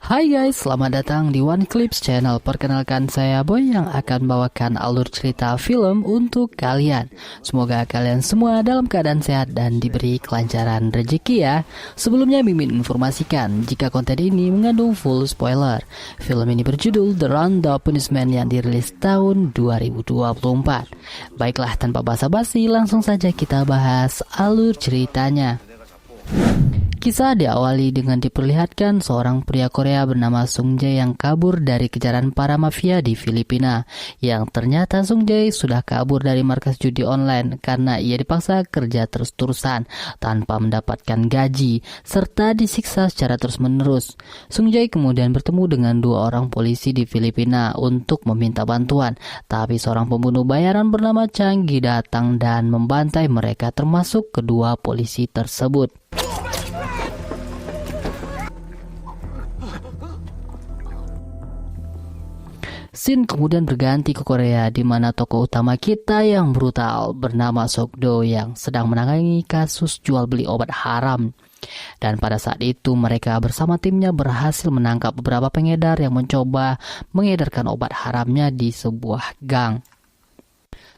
Hai guys, selamat datang di One Clips Channel. Perkenalkan saya Boy yang akan bawakan alur cerita film untuk kalian. Semoga kalian semua dalam keadaan sehat dan diberi kelancaran rezeki ya. Sebelumnya Mimin informasikan jika konten ini mengandung full spoiler. Film ini berjudul The Roundup Punishment yang dirilis tahun 2024. Baiklah, tanpa basa-basi langsung saja kita bahas alur ceritanya. Kisah diawali dengan diperlihatkan seorang pria Korea bernama Sung Jae yang kabur dari kejaran para mafia di Filipina. Yang ternyata Sung Jae sudah kabur dari markas judi online karena ia dipaksa kerja terus-terusan tanpa mendapatkan gaji serta disiksa secara terus-menerus. Sung Jae kemudian bertemu dengan dua orang polisi di Filipina untuk meminta bantuan, tapi seorang pembunuh bayaran bernama Chang Gi datang dan membantai mereka, termasuk kedua polisi tersebut. Scene kemudian berganti ke Korea, di mana tokoh utama kita yang brutal bernama Sok-do yang sedang menangani kasus jual beli obat haram. Dan pada saat itu mereka bersama timnya berhasil menangkap beberapa pengedar yang mencoba mengedarkan obat haramnya di sebuah gang.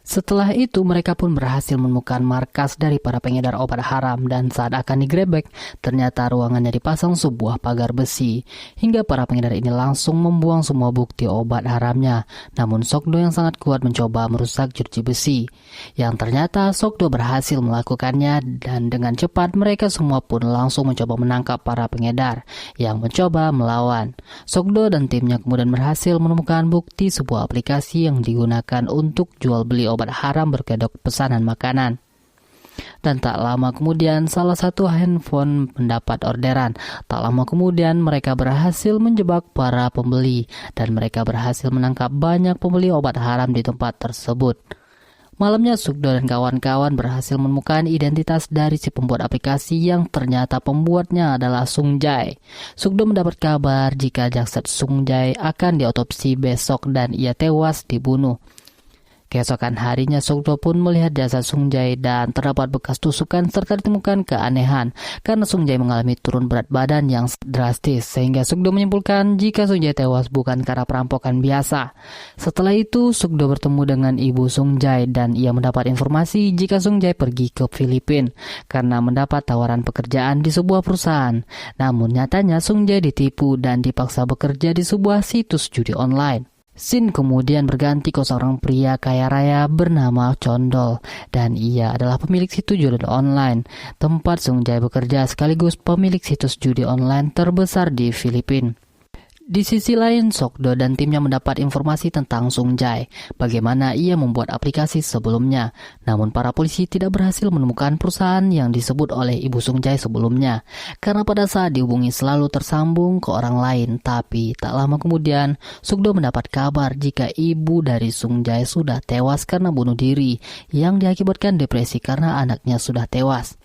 Setelah itu mereka pun berhasil menemukan markas dari para pengedar obat haram, dan saat akan digrebek ternyata ruangannya dipasang sebuah pagar besi hingga para pengedar ini langsung membuang semua bukti obat haramnya. Namun Sok-do yang sangat kuat mencoba merusak jeruji besi yang ternyata Sok-do berhasil melakukannya, dan dengan cepat mereka semua pun langsung mencoba menangkap para pengedar yang mencoba melawan. Sok-do dan timnya kemudian berhasil menemukan bukti sebuah aplikasi yang digunakan untuk jual beli obat haram berkedok pesanan makanan. Dan tak lama kemudian salah satu handphone mendapat orderan. Tak lama kemudian mereka berhasil menjebak para pembeli dan mereka berhasil menangkap banyak pembeli obat haram di tempat tersebut. Malamnya Sok-do dan kawan-kawan berhasil menemukan identitas dari si pembuat aplikasi yang ternyata pembuatnya adalah Sung Jae. Sok-do mendapat kabar jika jasad Sung Jae akan diotopsi besok dan ia tewas dibunuh. Keesokan harinya Sok-do pun melihat jasad Sung Jae dan terdapat bekas tusukan serta ditemukan keanehan karena Sung Jae mengalami turun berat badan yang drastis, sehingga Sok-do menyimpulkan jika Sung Jae tewas bukan karena perampokan biasa. Setelah itu Sok-do bertemu dengan ibu Sung Jae dan ia mendapat informasi jika Sung Jae pergi ke Filipina karena mendapat tawaran pekerjaan di sebuah perusahaan. Namun nyatanya Sung Jae ditipu dan dipaksa bekerja di sebuah situs judi online. Scene kemudian berganti ke seorang pria kaya raya bernama Chondol, dan ia adalah pemilik situs judi online tempat Sung Jae bekerja sekaligus pemilik situs judi online terbesar di Filipina. Di sisi lain, Sok-do dan timnya mendapat informasi tentang Sung Jae, bagaimana ia membuat aplikasi sebelumnya. Namun para polisi tidak berhasil menemukan perusahaan yang disebut oleh ibu Sung Jae sebelumnya, karena pada saat dihubungi selalu tersambung ke orang lain. Tapi tak lama kemudian, Sok-do mendapat kabar jika ibu dari Sung Jae sudah tewas karena bunuh diri, yang diakibatkan depresi karena anaknya sudah tewas.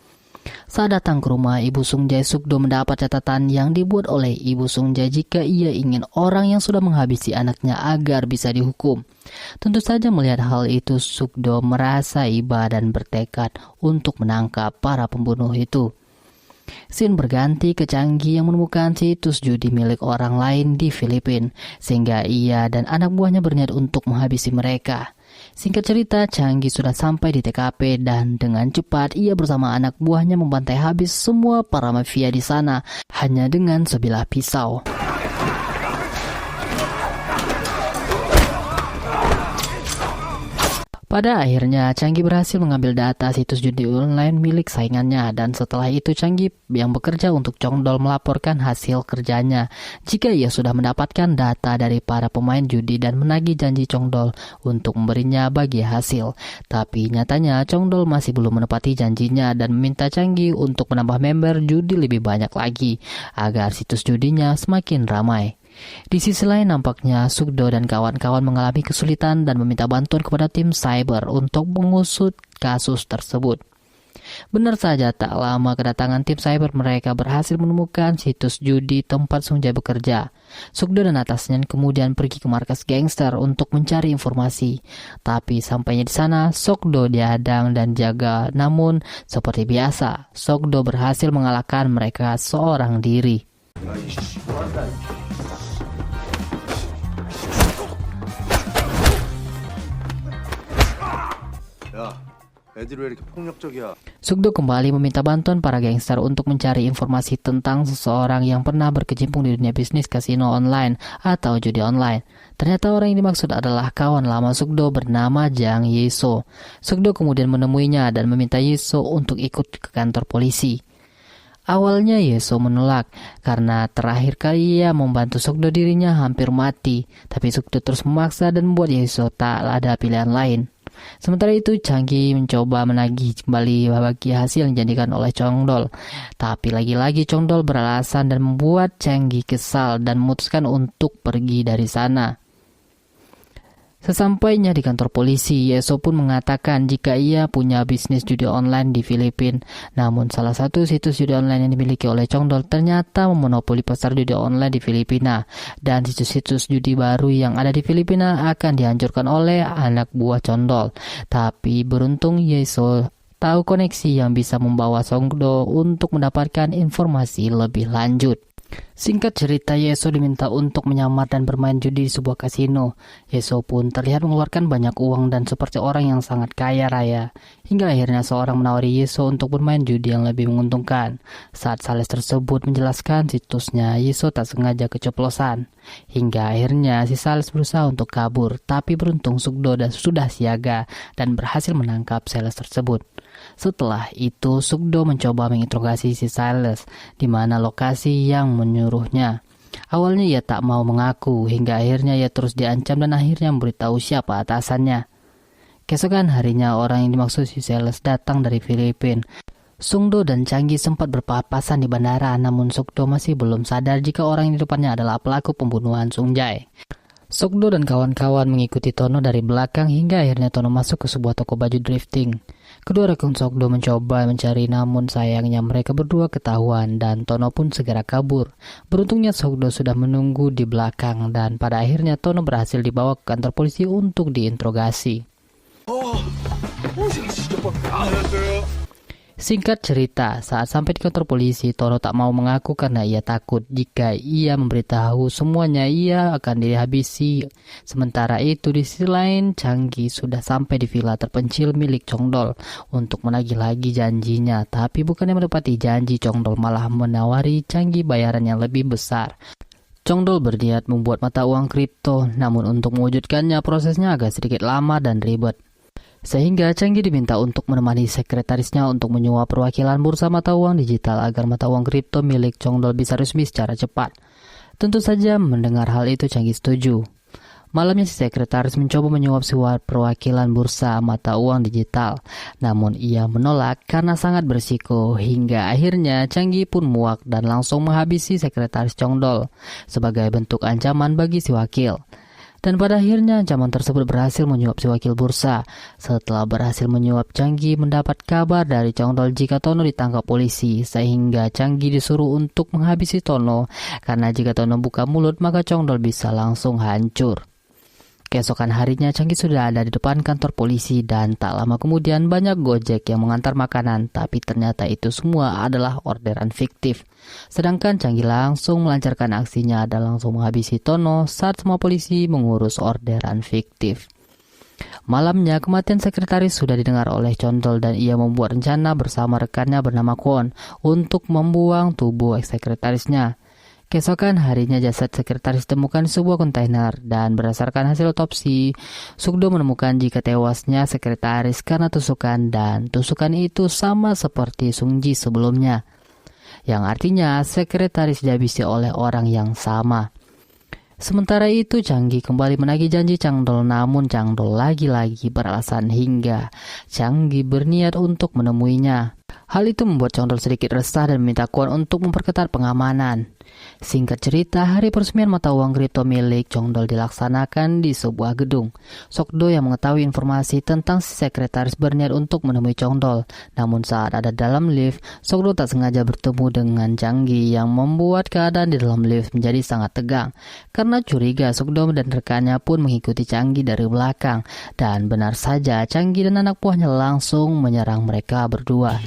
Saat datang ke rumah ibu Sung Jae, Sok-do mendapat catatan yang dibuat oleh ibu Sung Jae jika ia ingin orang yang sudah menghabisi anaknya agar bisa dihukum. Tentu saja melihat hal itu, Sok-do merasa iba dan bertekad untuk menangkap para pembunuh itu. Scene berganti ke Chang Gi yang menemukan situs judi milik orang lain di Filipina, sehingga ia dan anak buahnya berniat untuk menghabisi mereka. Singkat cerita, Chang Gi sudah sampai di TKP dan dengan cepat ia bersama anak buahnya membantai habis semua para mafia di sana hanya dengan sebilah pisau. Pada akhirnya, Chang Gi berhasil mengambil data situs judi online milik saingannya, dan setelah itu Chang Gi yang bekerja untuk Chondol melaporkan hasil kerjanya jika ia sudah mendapatkan data dari para pemain judi dan menagih janji Chondol untuk memberinya bagi hasil. Tapi nyatanya Chondol masih belum menepati janjinya dan meminta Chang Gi untuk menambah member judi lebih banyak lagi agar situs judinya semakin ramai. Di sisi lain nampaknya Sok-do dan kawan-kawan mengalami kesulitan dan meminta bantuan kepada tim cyber untuk mengusut kasus tersebut. Benar saja, tak lama kedatangan tim cyber mereka berhasil menemukan situs judi tempat Sung Jae bekerja. Sok-do dan atasnya kemudian pergi ke markas gangster untuk mencari informasi. Tapi sampainya di sana, Sok-do dihadang dan jaga. Namun seperti biasa, Sok-do berhasil mengalahkan mereka seorang diri. 애들이 왜 이렇게 폭력적이야? Sugdo kembali meminta bantuan para gangster untuk mencari informasi tentang seseorang yang pernah berkecimpung di dunia bisnis kasino online atau judi online. Ternyata orang yang dimaksud adalah kawan lama Sugdo bernama Jang Yeso. Sugdo kemudian menemuinya dan meminta Yeso untuk ikut ke kantor polisi. Awalnya Yeso menolak karena terakhir kali ia membantu Sugdo dirinya hampir mati. Tapi Sugdo terus memaksa dan membuat Yeso tak ada pilihan lain. Sementara itu Changgi mencoba menagih kembali bagi hasil yang dijadikan oleh Chongdol. Tapi lagi-lagi Chongdol beralasan dan membuat Changgi kesal dan memutuskan untuk pergi dari sana. Sesampainya di kantor polisi, Yeso pun mengatakan jika ia punya bisnis judi online di Filipina. Namun salah satu situs judi online yang dimiliki oleh Chongdol ternyata memonopoli pasar judi online di Filipina. Dan situs-situs judi baru yang ada di Filipina akan dihancurkan oleh anak buah Chongdol. Tapi beruntung Yeso tahu koneksi yang bisa membawa Chongdol untuk mendapatkan informasi lebih lanjut. Singkat cerita, Yeso diminta untuk menyamar dan bermain judi di sebuah kasino. Yeso pun terlihat mengeluarkan banyak uang dan seperti orang yang sangat kaya raya. Hingga akhirnya seorang menawari Yeso untuk bermain judi yang lebih menguntungkan. Saat sales tersebut menjelaskan situsnya, Yeso tak sengaja keceplosan. Hingga akhirnya si sales berusaha untuk kabur, tapi beruntung Sugdo sudah siaga dan berhasil menangkap sales tersebut. Setelah itu, Sugdo mencoba menginterogasi si sales di mana lokasi yang menyuruhnya. Awalnya ia tak mau mengaku, hingga akhirnya ia terus diancam dan akhirnya memberitahu siapa atasannya. Keesokan harinya orang yang dimaksud si sales datang dari Filipina. Sugdo dan Changgi sempat berpapasan di bandara, namun Sugdo masih belum sadar jika orang yang di depannya adalah pelaku pembunuhan Sungjay. Sugdo dan kawan-kawan mengikuti Tono dari belakang hingga akhirnya Tono masuk ke sebuah toko baju drifting. Kedua rekan Sugdo mencoba mencari, namun sayangnya mereka berdua ketahuan dan Tono pun segera kabur. Beruntungnya Sugdo sudah menunggu di belakang dan pada akhirnya Tono berhasil dibawa ke kantor polisi untuk diinterogasi. Singkat cerita, saat sampai di kantor polisi, Tono tak mau mengaku karena ia takut jika ia memberitahu semuanya ia akan dihabisi. Sementara itu di sisi lain, Changgi sudah sampai di villa terpencil milik Chongdol untuk menagih lagi janjinya. Tapi bukannya menepati janji, Chongdol malah menawari Changgi bayaran yang lebih besar. Chongdol berniat membuat mata uang kripto, namun untuk mewujudkannya prosesnya agak sedikit lama dan ribet. Sehingga Changgi diminta untuk menemani sekretarisnya untuk menyuap perwakilan bursa mata uang digital agar mata uang kripto milik Chongdol bisa resmi secara cepat. Tentu saja mendengar hal itu Changgi setuju. Malamnya si sekretaris mencoba menyuap suap perwakilan bursa mata uang digital. Namun ia menolak karena sangat berisiko hingga akhirnya Changgi pun muak dan langsung menghabisi sekretaris Chongdol sebagai bentuk ancaman bagi si wakil. Dan pada akhirnya ancaman tersebut berhasil menyuap si wakil bursa. Setelah berhasil menyuap, Changgi mendapat kabar dari Chongdol jika Tono ditangkap polisi, sehingga Changgi disuruh untuk menghabisi Tono, karena jika Tono buka mulut maka Chongdol bisa langsung hancur. Keesokan harinya Changgi sudah ada di depan kantor polisi dan tak lama kemudian banyak Gojek yang mengantar makanan, tapi ternyata itu semua adalah orderan fiktif. Sedangkan Changgi langsung melancarkan aksinya dan langsung menghabisi Tono saat semua polisi mengurus orderan fiktif. Malamnya kematian sekretaris sudah didengar oleh Chongdol dan ia membuat rencana bersama rekannya bernama Kwon untuk membuang tubuh sekretarisnya. Keesokan harinya jasad sekretaris ditemukan di sebuah kontainer dan berdasarkan hasil otopsi, Sugdo menemukan jika tewasnya sekretaris karena tusukan dan tusukan itu sama seperti Sungji sebelumnya, yang artinya sekretaris dihabisi oleh orang yang sama. Sementara itu Changgi kembali menagih janji Changdol, namun Changdol lagi-lagi beralasan hingga Changgi berniat untuk menemuinya. Hal itu membuat Chongdol sedikit resah dan meminta Kwon untuk memperketat pengamanan. Singkat cerita, hari peresmian mata uang kripto milik Chongdol dilaksanakan di sebuah gedung. Sugdo yang mengetahui informasi tentang si sekretaris berniat untuk menemui Chongdol. Namun saat ada dalam lift, Sugdo tak sengaja bertemu dengan Changgi yang membuat keadaan di dalam lift menjadi sangat tegang. Karena curiga, Sugdo dan rekannya pun mengikuti Changgi dari belakang. Dan benar saja, Changgi dan anak buahnya langsung menyerang mereka berdua.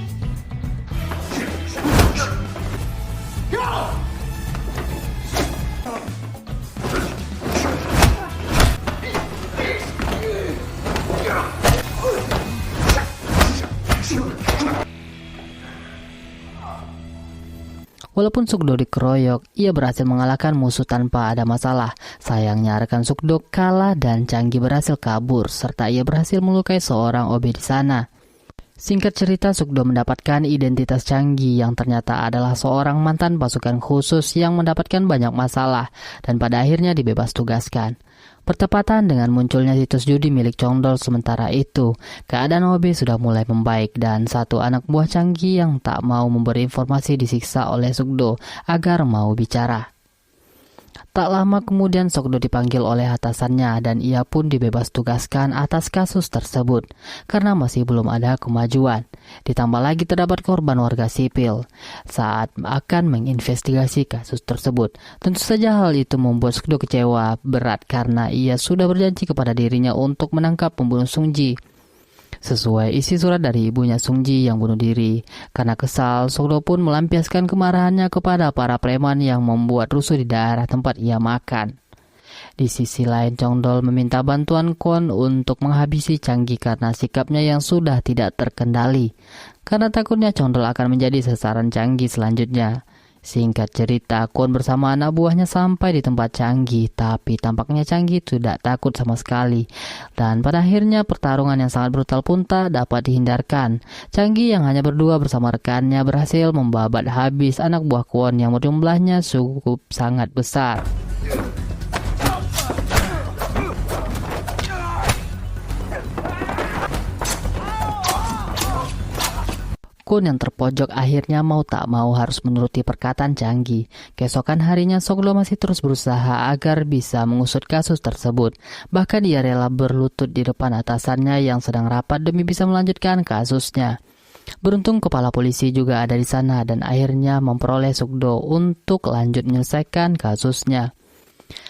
Walaupun Sukdo dikeroyok, ia berhasil mengalahkan musuh tanpa ada masalah. Sayangnya rekan Sukdo kalah dan Changi berhasil kabur, serta ia berhasil melukai seorang OB di sana. Singkat cerita, Sukdo mendapatkan identitas Changi yang ternyata adalah seorang mantan pasukan khusus yang mendapatkan banyak masalah dan pada akhirnya dibebas tugaskan. Bertepatan dengan munculnya situs judi milik Chongdol sementara itu, keadaan OB sudah mulai membaik dan satu anak buah Changi yang tak mau memberi informasi disiksa oleh Sukdo agar mau bicara. Tak lama kemudian Sukdo dipanggil oleh atasannya dan ia pun dibebas tugaskan atas kasus tersebut karena masih belum ada kemajuan. Ditambah lagi terdapat korban warga sipil saat akan menginvestigasi kasus tersebut. Tentu saja hal itu membuat Sukdo kecewa berat karena ia sudah berjanji kepada dirinya untuk menangkap pembunuh Sungji. Sesuai isi surat dari ibunya Sungji yang bunuh diri. Karena kesal, Sukdo pun melampiaskan kemarahannya kepada para preman yang membuat rusuh di daerah tempat ia makan. Di sisi lain, Chongdol meminta bantuan Kwon untuk menghabisi Changi karena sikapnya yang sudah tidak terkendali. Karena takutnya Chongdol akan menjadi sasaran Changi selanjutnya. Singkat cerita, Kwon bersama anak buahnya sampai di tempat Changi, tapi tampaknya Changi tidak takut sama sekali. Dan pada akhirnya pertarungan yang sangat brutal pun tak dapat dihindarkan. Changi yang hanya berdua bersama rekannya berhasil membabat habis anak buah Kwon yang jumlahnya cukup sangat besar. Kwon yang terpojok akhirnya mau tak mau harus menuruti perkataan Changi. Keesokan harinya Sukdo masih terus berusaha agar bisa mengusut kasus tersebut. Bahkan ia rela berlutut di depan atasannya yang sedang rapat demi bisa melanjutkan kasusnya. Beruntung kepala polisi juga ada di sana dan akhirnya memperoleh Sukdo untuk lanjut menyelesaikan kasusnya.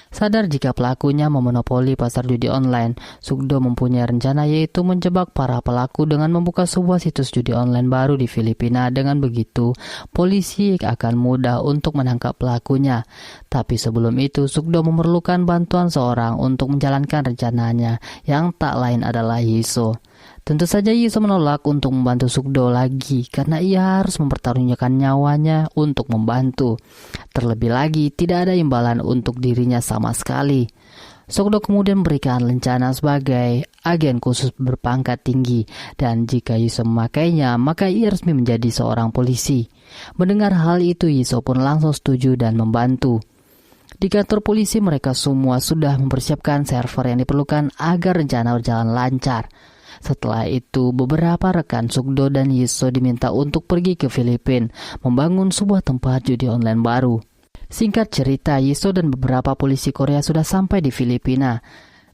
Sadar jika pelakunya memonopoli pasar judi online, Sukdo mempunyai rencana yaitu menjebak para pelaku dengan membuka sebuah situs judi online baru di Filipina. Dengan begitu, polisi akan mudah untuk menangkap pelakunya. Tapi sebelum itu, Sukdo memerlukan bantuan seorang untuk menjalankan rencananya, yang tak lain adalah Yiso. Tentu saja Yiso menolak untuk membantu Sukdo lagi karena ia harus mempertaruhkan nyawanya untuk membantu. Terlebih lagi, tidak ada imbalan untuk dirinya sama sekali. Sukdo kemudian memberikan rencana sebagai agen khusus berpangkat tinggi dan jika Yiso memakainya, maka ia resmi menjadi seorang polisi. Mendengar hal itu, Yiso pun langsung setuju dan membantu. Di kantor polisi, mereka semua sudah mempersiapkan server yang diperlukan agar rencana berjalan lancar. Setelah itu, beberapa rekan Sukdo dan Yiso diminta untuk pergi ke Filipina, membangun sebuah tempat judi online baru. Singkat cerita, Yiso dan beberapa polisi Korea sudah sampai di Filipina.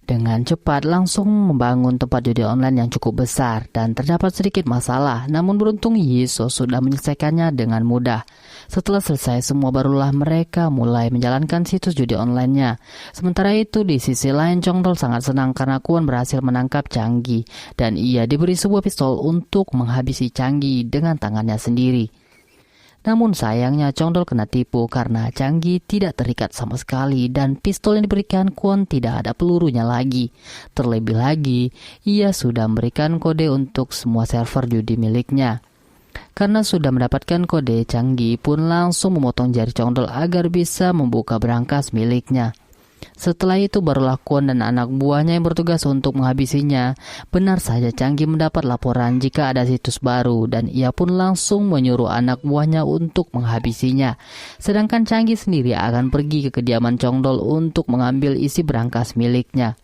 Dengan cepat langsung membangun tempat judi online yang cukup besar dan terdapat sedikit masalah, namun beruntung Yiso sudah menyelesaikannya dengan mudah. Setelah selesai semua barulah mereka mulai menjalankan situs judi online-nya. Sementara itu di sisi lain Chongdol sangat senang karena Kwon berhasil menangkap Changi dan ia diberi sebuah pistol untuk menghabisi Changi dengan tangannya sendiri. Namun sayangnya Chongdol kena tipu karena Changi tidak terikat sama sekali dan pistol yang diberikan Kwon tidak ada pelurunya lagi. Terlebih lagi, ia sudah memberikan kode untuk semua server judi miliknya. Karena sudah mendapatkan kode, Changi pun langsung memotong jari Chongdol agar bisa membuka berangkas miliknya. Setelah itu barulah Kwon dan anak buahnya yang bertugas untuk menghabisinya. Benar saja Changi mendapat laporan jika ada situs baru dan ia pun langsung menyuruh anak buahnya untuk menghabisinya. Sedangkan Changi sendiri akan pergi ke kediaman Chongdol untuk mengambil isi berangkas miliknya.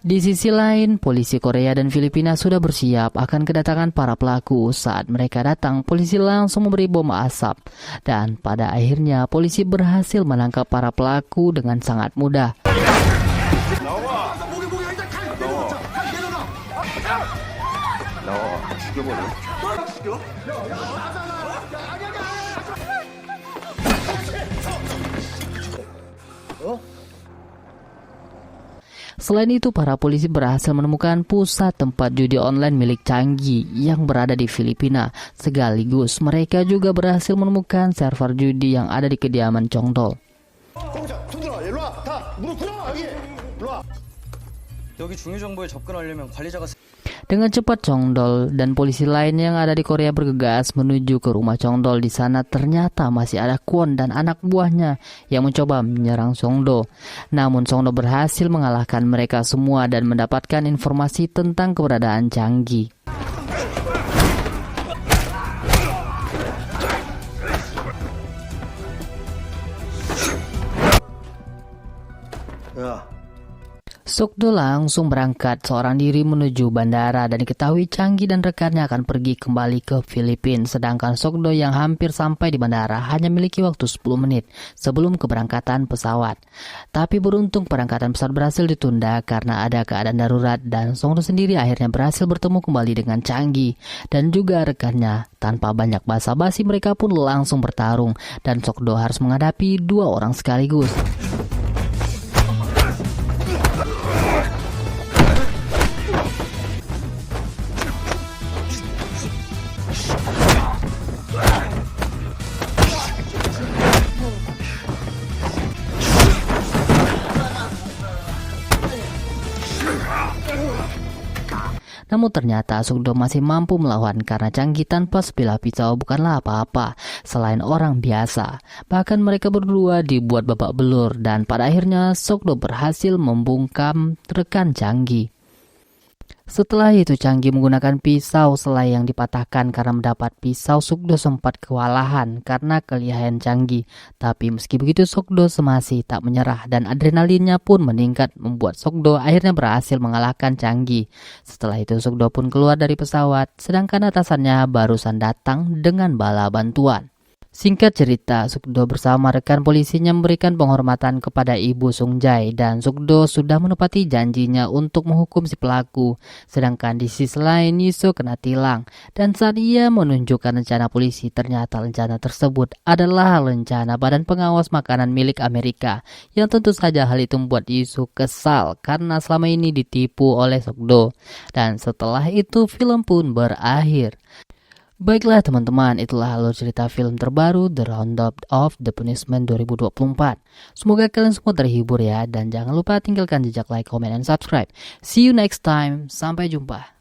Di sisi lain, polisi Korea dan Filipina sudah bersiap akan kedatangan para pelaku. Saat mereka datang, polisi langsung memberi bom asap. Dan pada akhirnya, polisi berhasil menangkap para pelaku dengan sangat mudah. Selain itu, para polisi berhasil menemukan pusat tempat judi online milik Changi yang berada di Filipina. Sekaligus, mereka juga berhasil menemukan server judi yang ada di kediaman Chongdol. Dengan cepat Chongdol dan polisi lain yang ada di Korea bergegas menuju ke rumah Chongdol. Di sana ternyata masih ada Kwon dan anak buahnya yang mencoba menyerang Songdo. Namun Songdo berhasil mengalahkan mereka semua dan mendapatkan informasi tentang keberadaan Changgi. Sokdo langsung berangkat seorang diri menuju bandara dan diketahui Changgi dan rekannya akan pergi kembali ke Filipina. Sedangkan Sokdo yang hampir sampai di bandara hanya memiliki waktu 10 menit sebelum keberangkatan pesawat. Tapi beruntung keberangkatan pesawat berhasil ditunda karena ada keadaan darurat dan Sokdo sendiri akhirnya berhasil bertemu kembali dengan Changgi dan juga rekannya. Tanpa banyak basa-basi mereka pun langsung bertarung dan Sokdo harus menghadapi dua orang sekaligus. Namun ternyata Sokdo masih mampu melawan karena Changgi tanpa sebilah pisau bukanlah apa-apa selain orang biasa. Bahkan mereka berdua dibuat babak belur dan pada akhirnya Sokdo berhasil membungkam rekan Changgi. Setelah itu Changgi menggunakan pisau selai yang dipatahkan karena mendapat pisau. Sokdo sempat kewalahan karena kelihayan Changgi. Tapi meski begitu Sokdo masih tak menyerah dan adrenalinnya pun meningkat membuat Sokdo akhirnya berhasil mengalahkan Changgi. Setelah itu Sokdo pun keluar dari pesawat sedangkan atasannya barusan datang dengan bala bantuan. Singkat cerita, Sokdo bersama rekan polisinya memberikan penghormatan kepada Ibu Sungjai dan Sokdo sudah menepati janjinya untuk menghukum si pelaku. Sedangkan di sisi lain Yiso kena tilang dan saat ia menunjukkan rencana polisi ternyata rencana tersebut adalah rencana Badan Pengawas Makanan milik Amerika yang tentu saja hal itu membuat Yiso kesal karena selama ini ditipu oleh Sokdo. Dan setelah itu film pun berakhir. Baiklah teman-teman, itulah alur cerita film terbaru The Roundup of the Punishment 2024. Semoga kalian semua terhibur ya, dan jangan lupa tinggalkan jejak like, comment, and subscribe. See you next time, sampai jumpa.